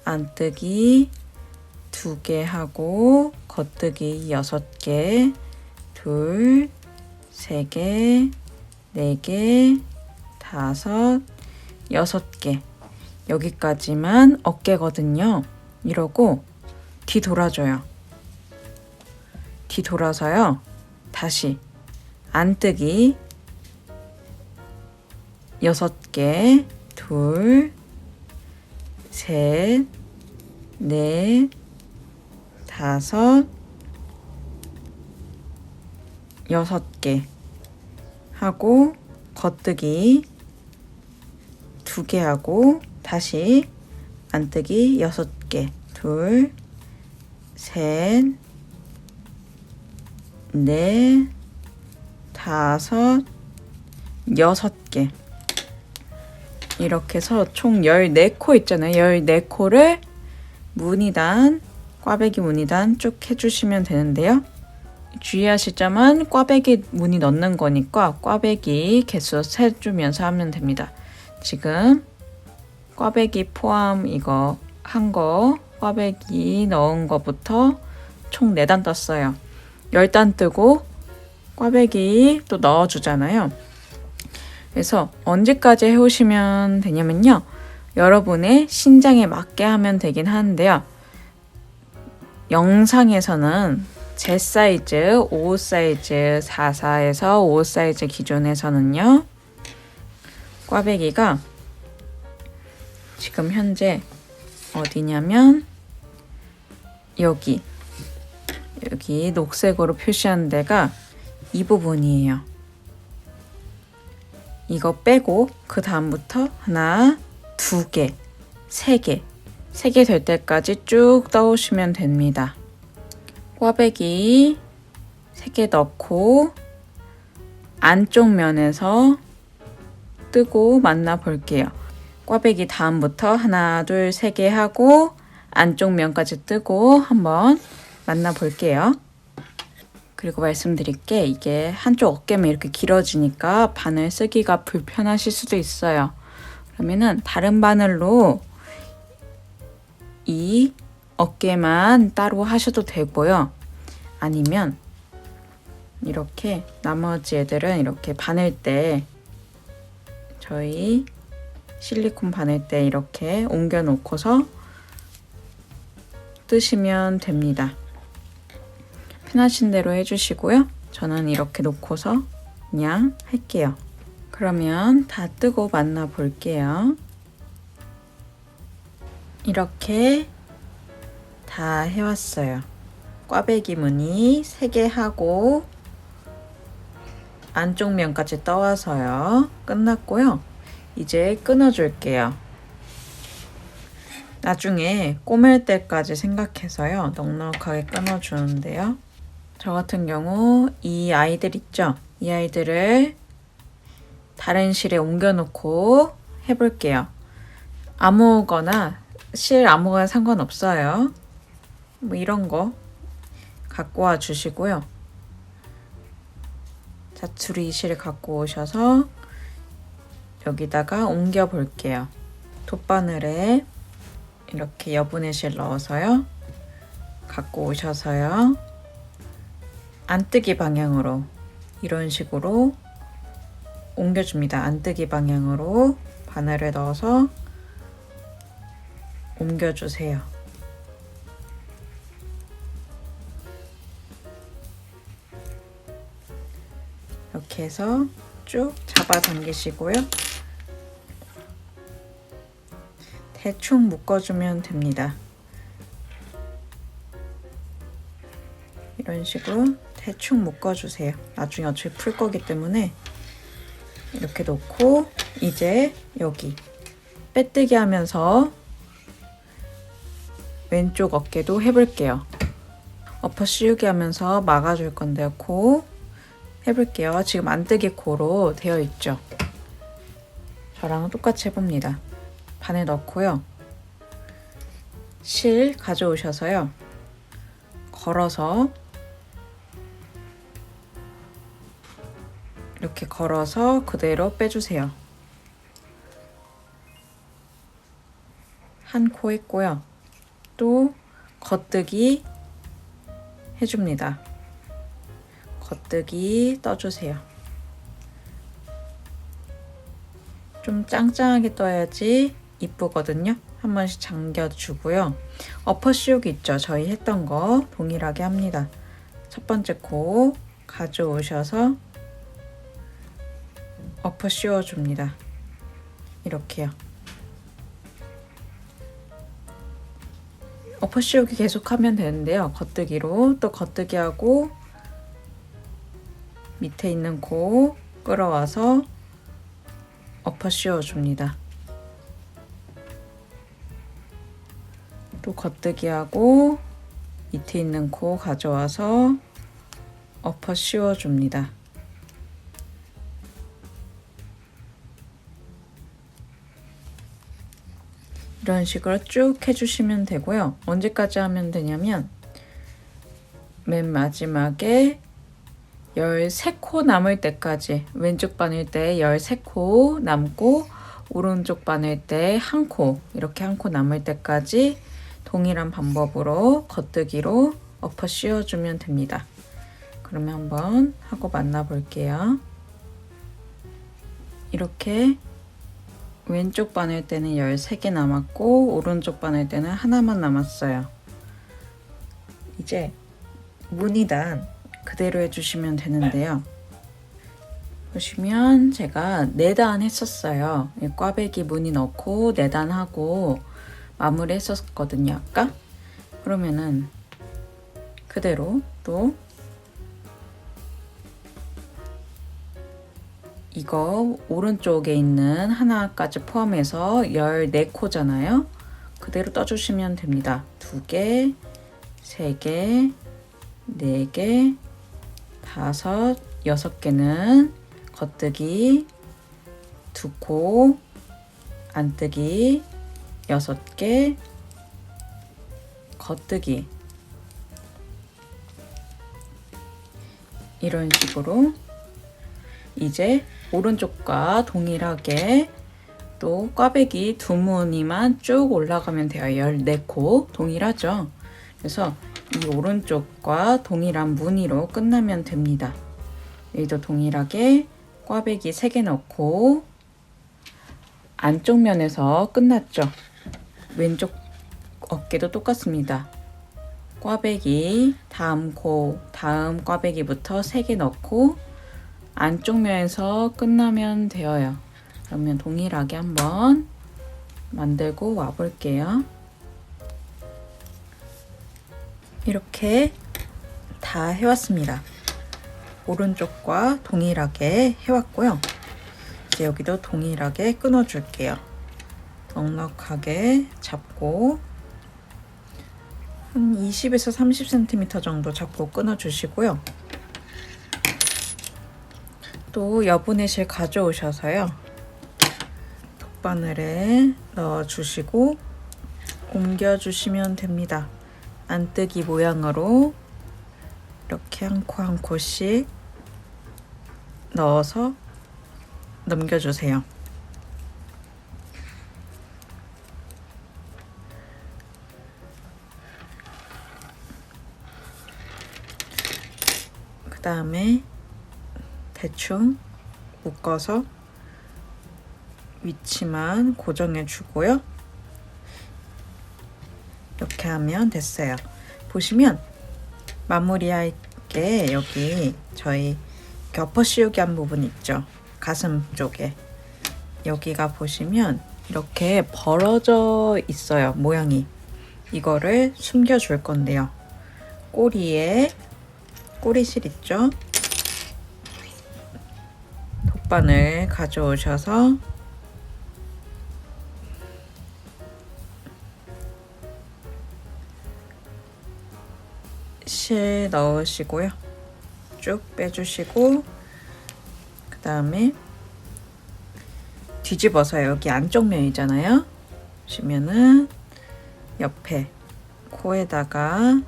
안뜨기 2개 하고 겉뜨기 6개, 2, 3개, 4개, 5, 6개. 여기까지만 어깨거든요. 이러고 뒤 돌아줘요. 뒤 돌아서요. 다시 안뜨기 6개, 2, 3, 4, 5, 6개 하고 겉뜨기 2개 하고 다시 안뜨기 6개, 2, 3, 4, 5, 6개. 이렇게 해서 총 14코 있잖아요. 14코를 무늬단, 꽈배기 무늬단 쭉 해주시면 되는데요. 주의하실 점은 꽈배기 무늬 넣는 거니까 꽈배기 개수 세주면서 하면 됩니다. 지금 꽈배기 포함 이거 한 거, 꽈배기 넣은 거부터 총 4단 떴어요. 10단 뜨고 꽈배기 또 넣어주잖아요. 그래서 언제까지 해오시면 되냐면요. 여러분의 신장에 맞게 하면 되긴 하는데요. 영상에서는 제 사이즈, 5 사이즈, 44에서 5 사이즈 기준에서는요. 꽈배기가 지금 현재 어디냐면 여기 녹색으로 표시한 데가 이 부분이에요. 이거 빼고 그 다음부터 하나, 2개, 3개, 3개 될 때까지 쭉 떠오시면 됩니다. 꽈배기 3개 넣고 안쪽 면에서 뜨고 만나 볼게요. 꽈배기 다음부터 하나, 둘, 3개 하고 안쪽 면까지 뜨고 한번 만나 볼게요. 그리고 말씀드릴게, 이게 한쪽 어깨만 이렇게 길어지니까 바늘 쓰기가 불편하실 수도 있어요. 그러면은 다른 바늘로 이 어깨만 따로 하셔도 되고요. 아니면 이렇게 나머지 애들은 이렇게 바늘대, 저희 실리콘 바늘대 이렇게 옮겨 놓고서 뜨시면 됩니다. 편하신 대로 해주시고요. 저는 이렇게 놓고서 그냥 할게요. 그러면 다 뜨고 만나 볼게요. 이렇게 다 해왔어요. 꽈배기 무늬 3개 하고 안쪽 면까지 떠와서요. 끝났고요. 이제 끊어줄게요. 나중에 꼬맬 때까지 생각해서요. 넉넉하게 끊어주는데요. 저 같은 경우 이 아이들 있죠? 이 아이들을 다른 실에 옮겨놓고 해볼게요. 아무거나 실 아무거나 상관없어요. 뭐 이런 거 갖고 와 주시고요. 자투리 실을 갖고 오셔서 여기다가 옮겨 볼게요. 돗바늘에 이렇게 여분의 실 넣어서요. 갖고 오셔서요. 안뜨기 방향으로 이런 식으로 옮겨줍니다. 안뜨기 방향으로 바늘을 넣어서 옮겨주세요. 이렇게 해서 쭉 잡아당기시고요. 대충 묶어주면 됩니다. 이런 식으로 대충 묶어주세요. 나중에 어차피 풀 거기 때문에 이렇게 놓고 이제 여기 빼뜨기 하면서 왼쪽 어깨도 해볼게요. 엎어 씌우기 하면서 막아줄 건데요. 코 해볼게요. 지금 안뜨기 코로 되어 있죠. 저랑 똑같이 해봅니다. 반에 넣고요. 실 가져오셔서요. 걸어서 이렇게 걸어서 그대로 빼주세요. 한 코 했고요. 또 겉뜨기 해줍니다. 겉뜨기 떠주세요. 좀 짱짱하게 떠야지 이쁘거든요. 한 번씩 잠겨주고요. 엎어 씌우기 있죠? 저희 했던 거 동일하게 합니다. 첫 번째 코 가져오셔서 엎어 씌워줍니다. 이렇게요. 엎어 씌우기 계속 하면 되는데요. 겉뜨기로 또 겉뜨기 하고 밑에 있는 코 끌어와서 엎어 씌워줍니다. 또 겉뜨기 하고 밑에 있는 코 가져와서 엎어 씌워줍니다. 이런 식으로 쭉 해주시면 되고요. 언제까지 하면 되냐면 맨 마지막에 13코 남을 때까지, 왼쪽 바늘 때 13코 남고 오른쪽 바늘 때 1코, 이렇게 1코 남을 때까지 동일한 방법으로 겉뜨기로 엎어 씌워주면 됩니다. 그러면 한번 하고 만나 볼게요. 이렇게 왼쪽 바늘 때는 13개 남았고 오른쪽 바늘 때는 하나만 남았어요. 이제 무늬단 그대로 해주시면 되는데요. 보시면 제가 4단 했었어요. 꽈배기 무늬 넣고 4단 하고 마무리 했었거든요, 아까. 그러면은 그대로 또 이거 오른쪽에 있는 하나까지 포함해서 14코잖아요. 그대로 떠주시면 됩니다. 2개, 3개, 4개, 5, 6개는 겉뜨기, 2코, 안뜨기, 6개, 겉뜨기. 이런 식으로 이제 오른쪽과 동일하게 또 꽈배기 2무늬만 쭉 올라가면 돼요. 14코 동일하죠. 그래서 이 오른쪽과 동일한 무늬로 끝나면 됩니다. 여기도 동일하게 꽈배기 3개 넣고 안쪽 면에서 끝났죠. 왼쪽 어깨도 똑같습니다. 꽈배기 다음 코, 다음 꽈배기부터 3개 넣고 안쪽 면에서 끝나면 되어요. 그러면 동일하게 한번 만들고 와 볼게요. 이렇게 다 해왔습니다. 오른쪽과 동일하게 해왔고요. 이제 여기도 동일하게 끊어줄게요. 넉넉하게 잡고 한 20에서 30cm 정도 잡고 끊어주시고요. 또 여분의 실 가져오셔서요. 돗바늘에 넣어주시고 옮겨주시면 됩니다. 안뜨기 모양으로 이렇게 한 코 한 코씩 넣어서 넘겨주세요. 그 다음에 대충 묶어서 위치만 고정해 주고요. 이렇게 하면 됐어요. 보시면 마무리할 게 여기 저희 엎어 씌우기 한 부분 있죠. 가슴 쪽에 여기가 보시면 이렇게 벌어져 있어요. 모양이. 이거를 숨겨 줄 건데요. 꼬리에 꼬리실 있죠. 바늘 가져오셔서 실 넣으시고요. 쭉 빼주시고 그 다음에 뒤집어서 여기 안쪽 면이잖아요. 보시면은 옆에 코에다가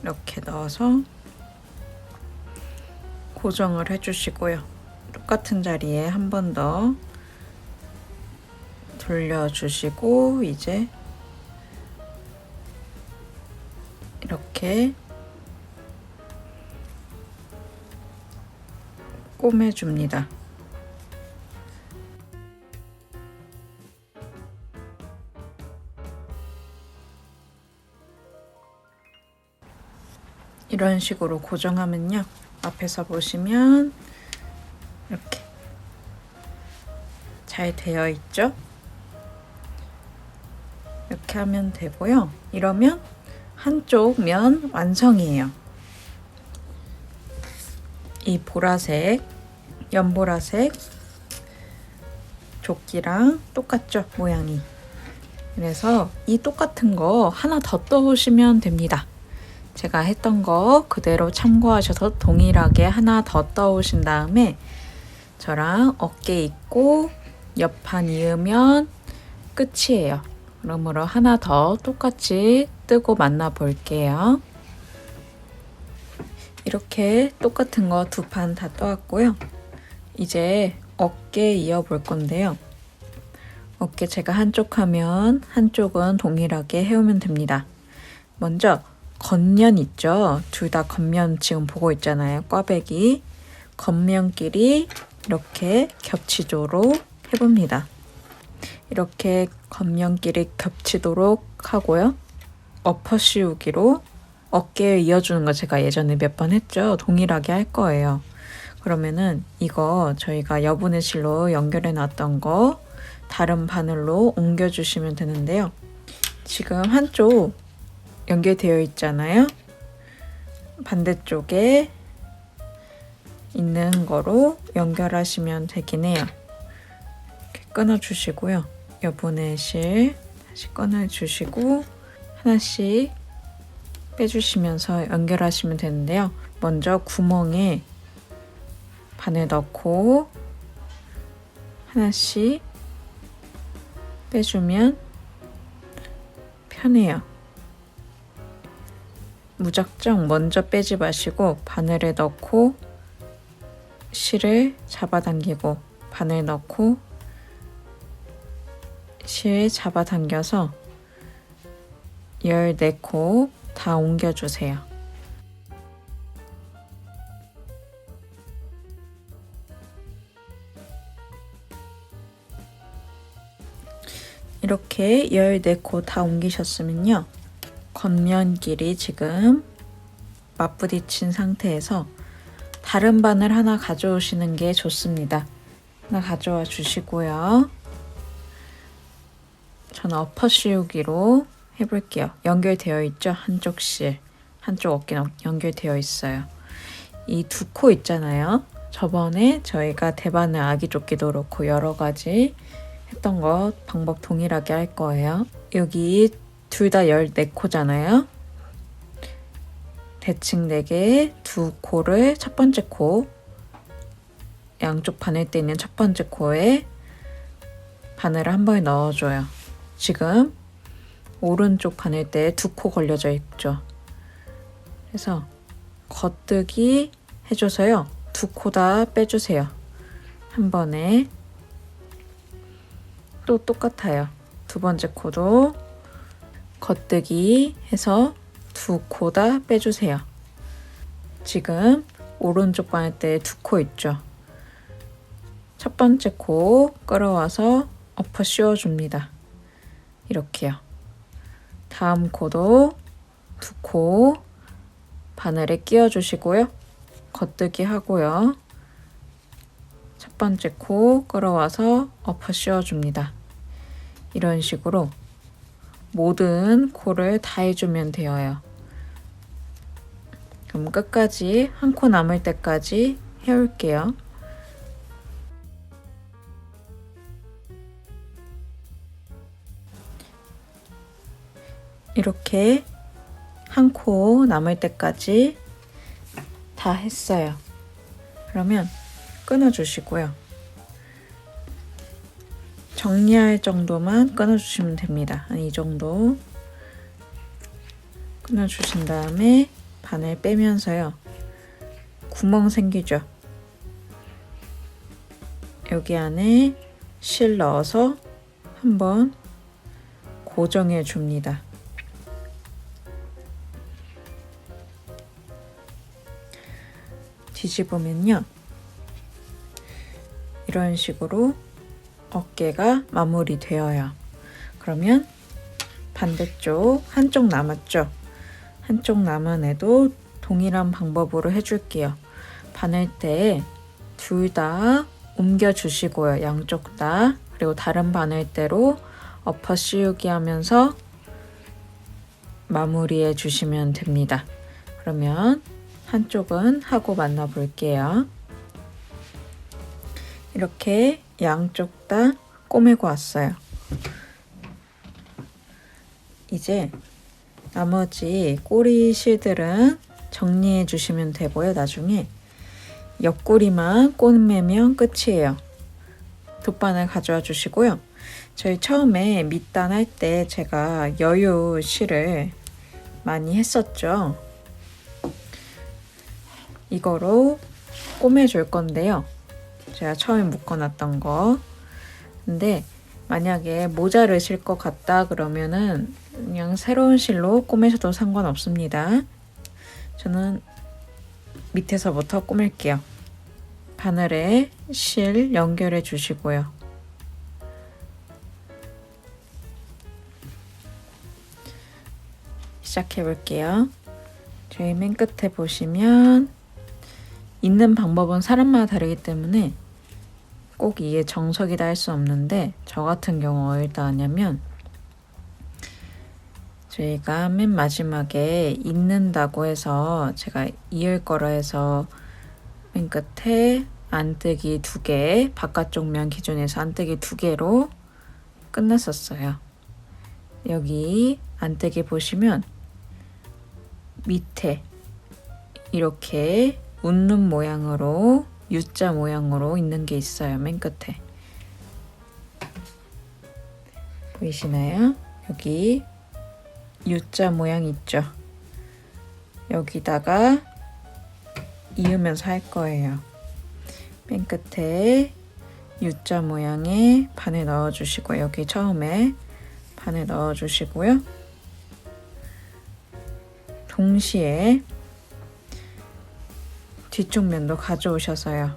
이렇게 넣어서 고정을 해주시고요. 똑같은 자리에 한 번 더 돌려주시고 이제 이렇게 꼬매줍니다. 이런 식으로 고정하면요. 앞에서 보시면 이렇게 잘 되어 있죠? 이렇게 하면 되고요. 이러면 한쪽 면 완성이에요. 이 보라색, 연보라색 조끼랑 똑같죠? 모양이. 그래서 이 똑같은 거 하나 더 떠오시면 됩니다. 제가 했던 거 그대로 참고하셔서 동일하게 하나 더 떠오신 다음에 저랑 어깨 입고 옆판 이으면 끝이에요. 그러므로 하나 더 똑같이 뜨고 만나 볼게요. 이렇게 똑같은 거 두 판 다 떠왔고요. 이제 어깨 이어 볼 건데요. 어깨 제가 한쪽 하면 한쪽은 동일하게 해오면 됩니다. 먼저 겉면 있죠? 둘 다 겉면 지금 보고 있잖아요. 꽈배기. 겉면끼리 이렇게 겹치도록 해봅니다. 이렇게 겉면끼리 겹치도록 하고요. 엎어 씌우기로 어깨에 이어주는 거 제가 예전에 몇 번 했죠. 동일하게 할 거예요. 그러면은 이거 저희가 여분의 실로 연결해 놨던 거 다른 바늘로 옮겨주시면 되는데요. 지금 한쪽 연결되어 있잖아요. 반대쪽에 있는 거로 연결하시면 되긴 해요. 이렇게 끊어주시고요. 여분의 실 다시 꺼내주시고 하나씩 빼주시면서 연결하시면 되는데요. 먼저 구멍에 바늘 넣고 하나씩 빼주면 편해요. 무작정 먼저 빼지 마시고 바늘에 넣고 실을 잡아당기고 바늘 넣고 실 잡아당겨서 14코 다 옮겨주세요. 이렇게 14코 다 옮기셨으면요. 겉면끼리 지금 맞부딪힌 상태에서 다른 바늘 하나 가져오시는 게 좋습니다. 하나 가져와 주시고요. 저는 엎어 씌우기로 해볼게요. 연결되어 있죠? 한쪽 실, 한쪽 어깨는 연결되어 있어요. 이 두 코 있잖아요. 저번에 저희가 대바늘 아기조끼도 그렇고 여러 가지 했던 거 방법 동일하게 할 거예요. 여기 둘 다 14코잖아요. 대칭 4개, 두 코를 첫 번째 코, 양쪽 바늘대 있는 첫 번째 코에 바늘을 한 번에 넣어줘요. 지금 오른쪽 바늘대에 2코 걸려져 있죠. 그래서 겉뜨기 해줘서요. 2코 다 빼주세요. 한 번에. 또 똑같아요. 두 번째 코도 겉뜨기 해서 2코 다 빼주세요. 지금 오른쪽 바늘대에 2코 있죠. 첫 번째 코 끌어와서 엎어 씌워줍니다. 이렇게요. 다음 코도 2코 바늘에 끼워주시고요. 겉뜨기 하고요. 첫 번째 코 끌어와서 엎어 씌워줍니다. 이런 식으로 모든 코를 다 해주면 되어요. 그럼 끝까지 한 코 남을 때까지 해올게요. 이렇게 한 코 남을 때까지 다 했어요. 그러면 끊어주시고요. 정리할 정도만 끊어주시면 됩니다. 한 이 정도 끊어주신 다음에 바늘 빼면서요. 구멍 생기죠? 여기 안에 실 넣어서 한번 고정해 줍니다. 뒤집으면요. 이런 식으로 어깨가 마무리되어요. 그러면 반대쪽 한쪽 남았죠? 한쪽 남은 애도 동일한 방법으로 해줄게요. 바늘대에 둘 다 옮겨주시고요. 양쪽 다. 그리고 다른 바늘대로 엎어 씌우기 하면서 마무리해 주시면 됩니다. 그러면 한쪽은 하고 만나 볼게요. 이렇게 양쪽 다 꼬매고 왔어요. 이제 나머지 꼬리 실들은 정리해 주시면 되고요. 나중에 옆구리만 꼬매면 끝이에요. 돗바늘 가져와 주시고요. 저희 처음에 밑단 할 때 제가 여유 실을 많이 했었죠. 이거로 꼬매줄 건데요. 제가 처음에 묶어놨던 거. 근데 만약에 모자르실 것 같다 그러면은 그냥 새로운 실로 꼬매셔도 상관없습니다. 저는 밑에서부터 꼬맬게요. 바늘에 실 연결해 주시고요. 시작해 볼게요. 저희 맨 끝에 보시면 있는 방법은 사람마다 다르기 때문에 꼭 이게 정석이다 할 수 없는데 저 같은 경우 어디다 하냐면 저희가 맨 마지막에 잇는다고 해서 제가 이을 거라 해서 맨 끝에 안뜨기 2개, 바깥쪽 면 기준에서 안뜨기 2개로 끝냈었어요. 여기 안뜨기 보시면 밑에 이렇게 웃는 모양으로 U자 모양으로 있는 게 있어요. 맨 끝에 보이시나요? 여기 U자 모양 있죠? 여기다가 이으면서 할 거예요. 맨 끝에 U자 모양의 바늘 넣어주시고 여기 처음에 바늘 넣어주시고요. 동시에 뒤쪽 면도 가져오셔서요.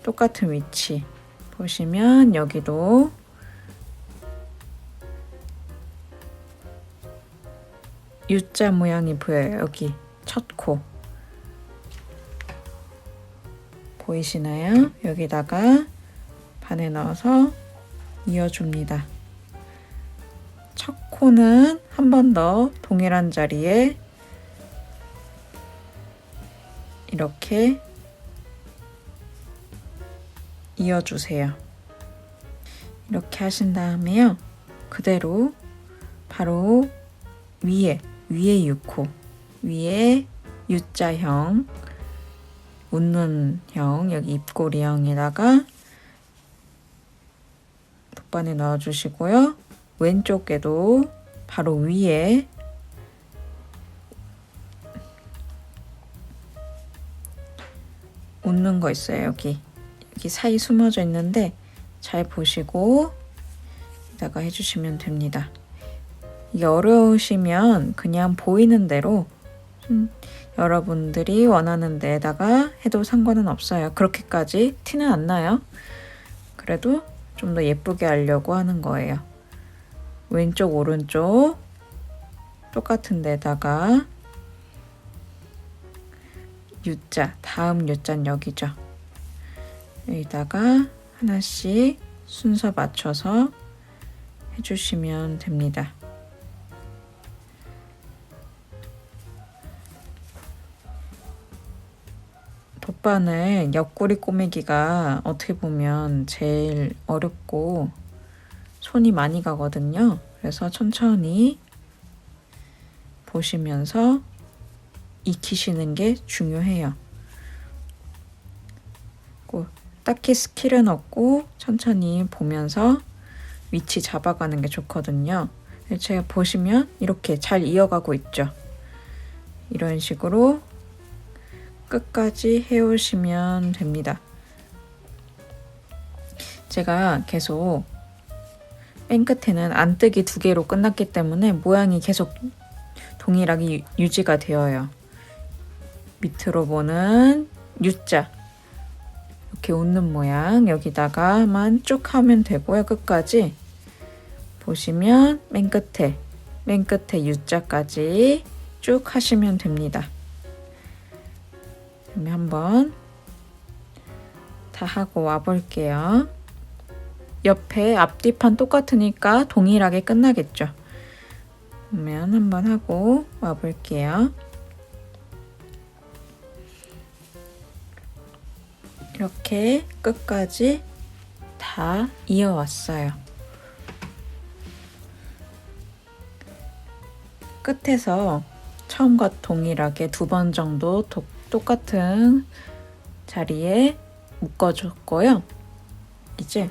똑같은 위치 보시면 여기도 U자 모양이 보여요. 여기 첫 코 보이시나요? 여기다가 바늘 넣어서 이어줍니다. 첫 코는 한 번 더 동일한 자리에 이렇게 이어주세요. 이렇게 하신 다음에요. 그대로 바로 위에 6코 위에 U자형 웃는 형 여기 입꼬리형에다가 돗바늘 넣어주시고요. 왼쪽에도 바로 위에 웃는 거 있어요. 여기 사이 숨어져 있는데 잘 보시고 여기다가 해주시면 됩니다. 이게 어려우시면 그냥 보이는 대로 여러분들이 원하는 데에다가 해도 상관은 없어요. 그렇게까지 티는 안 나요. 그래도 좀 더 예쁘게 하려고 하는 거예요. 왼쪽 오른쪽 똑같은 데다가 U자 다음 U자는 여기죠. 여기다가 하나씩 순서 맞춰서 해주시면 됩니다. 돗바늘 옆구리 꼬매기가 어떻게 보면 제일 어렵고 손이 많이 가거든요. 그래서 천천히 보시면서 익히시는 게 중요해요. 딱히 스킬은 없고 천천히 보면서 위치 잡아가는 게 좋거든요. 제가 보시면 이렇게 잘 이어가고 있죠. 이런 식으로 끝까지 해오시면 됩니다. 제가 계속 맨 끝에는 안뜨기 2개로 끝났기 때문에 모양이 계속 동일하게 유지가 되어요. 밑으로 보는 U자, 이렇게 웃는 모양 여기다가만 쭉 하면 되고요. 끝까지 보시면 맨 끝에 U자까지 쭉 하시면 됩니다. 그러면 한번 다 하고 와볼게요. 옆에 앞뒤판 똑같으니까 동일하게 끝나겠죠. 그러면 한번 하고 와볼게요. 이렇게 끝까지 다 이어왔어요. 끝에서 처음과 동일하게 2번 정도 똑같은 자리에 묶어줬고요. 이제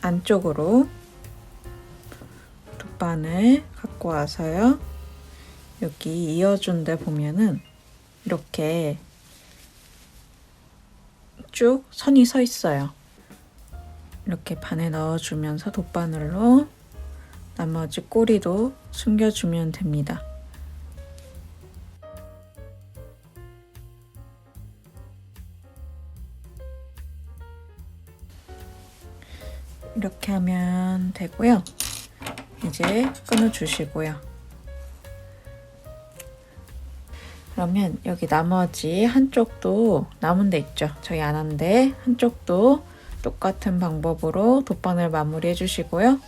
안쪽으로 돗바늘 갖고 와서요. 여기 이어준 데 보면은 이렇게 쭉 선이 서 있어요. 이렇게 반에 넣어주면서 돗바늘로 나머지 꼬리도 숨겨주면 됩니다. 이렇게 하면 되고요. 이제 끊어주시고요. 그러면 여기 나머지 한쪽도 남은 데 있죠. 저희 안 한데 한쪽도 똑같은 방법으로 돗바늘 마무리 해주시고요.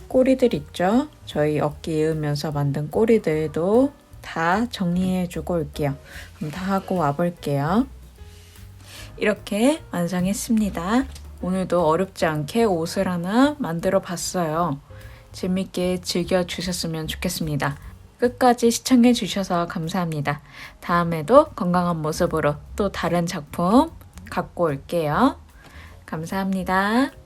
꼬리들 있죠. 저희 어깨 이으면서 만든 꼬리들도 다 정리해주고 올게요. 그럼 다 하고 와볼게요. 이렇게 완성했습니다. 오늘도 어렵지 않게 옷을 하나 만들어 봤어요. 재밌게 즐겨주셨으면 좋겠습니다. 끝까지 시청해주셔서 감사합니다. 다음에도 건강한 모습으로 또 다른 작품 갖고 올게요. 감사합니다.